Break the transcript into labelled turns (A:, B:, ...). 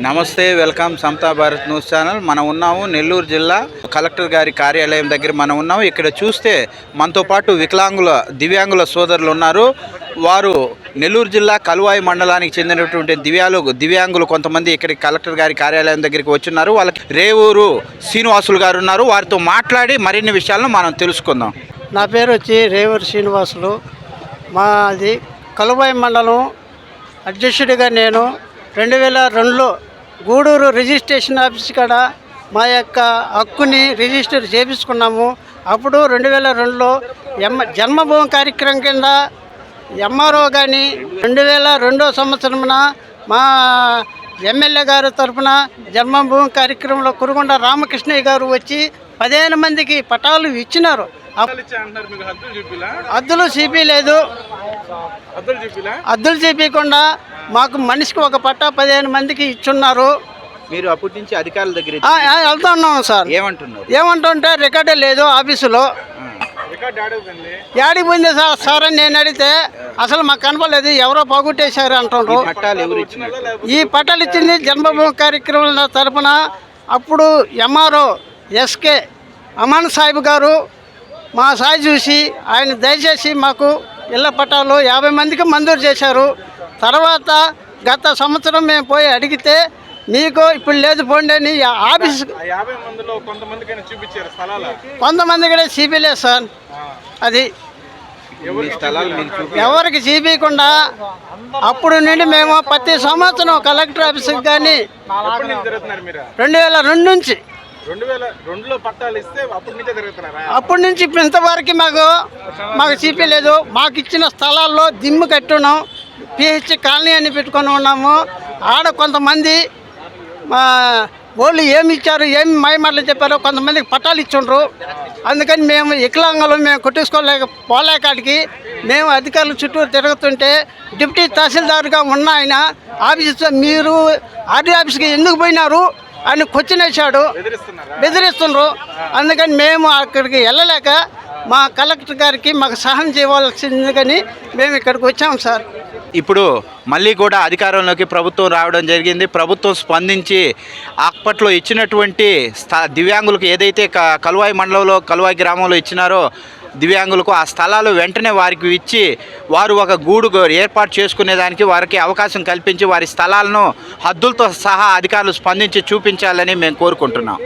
A: నమస్తే, వెల్కమ్ సమతా Bharat news channel. మనం ఉన్నాము నెల్లూరు జిల్లా కలెక్టర్ గారి కార్యాలయం దగ్గర మనం ఉన్నాము. ఇక్కడ చూస్తే మనతో పాటు దివ్యాంగుల సోదరులు ఉన్నారు. వారు నెల్లూరు జిల్లా కలువాయి మండలానికి చెందినటువంటి దివ్యాంగులు కొంతమంది ఇక్కడికి కలెక్టర్ గారి కార్యాలయం దగ్గరికి వచ్చున్నారు. వాళ్ళకి రేవూరు శ్రీనివాసులు గారు ఉన్నారు. వారితో మాట్లాడి మరిన్ని విషయాలను మనం తెలుసుకుందాం.
B: నా పేరు వచ్చి రేవూరు శ్రీనివాసులు. మాది కలువాయి మండలం అధ్యక్షుడిగా నేను 2002లో గూడూరు రిజిస్ట్రేషన్ ఆఫీస్ కాడ మా యొక్క హక్కుని రిజిస్టర్ చేయించుకున్నాము. అప్పుడు 2002లో జన్మభూమి కార్యక్రమం కింద ఎంఆర్ఓ కానీ 2002 సంవత్సరమున మా ఎమ్మెల్యే గారి తరఫున జన్మభూమి కార్యక్రమంలో కురుగొండ రామకృష్ణయ్య గారు వచ్చి 15 మందికి పటాలు ఇచ్చినారు. అద్దులు చూపించలేదు. అద్దులు చూపించకుండా మాకు మనిషికి ఒక పట్టా 15 మందికి ఇచ్చున్నారు.
A: మీరు అప్పటి నుంచి అధికారుల దగ్గర
B: వెళ్తా ఉన్నాము సార్. ఏమంటుంటే రికార్డే లేదు ఆఫీసులో. యాడికి పోయింది సార్ అని నేను అడిగితే అసలు మాకు కనపడలేదు, ఎవరో పోగొట్టేశారు అంటుండ్రు. ఈ పట్టాలు ఇచ్చింది జన్మభూమి కార్యక్రమం తరఫున అప్పుడు ఎంఆర్ఓ ఎస్కే అమాన్ సాహిబ్ గారు మా సాయి చూసి ఆయన దయచేసి మాకు ఇళ్ల పట్టాలు 50 మందికి మంజూరు చేశారు. తర్వాత గత సంవత్సరం మేము పోయి అడిగితే మీకు ఇప్పుడు లేదు పోండి అని ఆఫీస్ కొంతమంది కూడా చూపించలేదు సార్. అది ఎవరికి చూపించకుండా అప్పుడు నుండి మేము ప్రతి సంవత్సరం కలెక్టర్ ఆఫీస్కి కానీ 2002 నుంచి అప్పటి నుంచి ఇప్పుడు ఇంతవరకు మాకు చూపించలేదు. మాకు ఇచ్చిన స్థలాల్లో దిమ్ము కట్టున్నాం. పిహెచ్ కాలనీ అని పెట్టుకొని ఉన్నాము. ఆడ కొంతమంది వాళ్ళు ఏమి ఇచ్చారు, ఏమి మాయమాటలు చెప్పారో కొంతమందికి పట్టాలు ఇచ్చిండ్రు. అందుకని మేము వికలాంగులు మేము పోలేకాడికి మేము అధికారుల చుట్టూ తిరుగుతుంటే డిప్యూటీ తహసీల్దార్గా ఉన్న ఆయన ఆఫీస్ మీరు ఆర్డీ ఆఫీస్కి ఎందుకు పోయినారు అని క్వశ్చన్ వేశాడు. బెదిరిస్తున్నారు. అందుకని మేము అక్కడికి వెళ్ళలేక మా కలెక్టర్ గారికి మాకు సహాయం చేయవలసింది కానీ మేము ఇక్కడికి వచ్చాము సార్.
A: ఇప్పుడు మళ్ళీ కూడా అధికారంలోకి ప్రభుత్వం రావడం జరిగింది. ప్రభుత్వం స్పందించి అప్పట్లో ఇచ్చినటువంటి దివ్యాంగులకు ఏదైతే కలువాయి మండలంలో కలువాయి గ్రామంలో ఇచ్చినారో దివ్యాంగులకు ఆ స్థలాలు వెంటనే వారికి ఇచ్చి వారు ఒక గూడు ఏర్పాటు చేసుకునేదానికి వారికి అవకాశం కల్పించి వారి స్థలాలను హద్దులతో సహా అధికారులు స్పందించి చూపించాలని మేము కోరుకుంటున్నాం.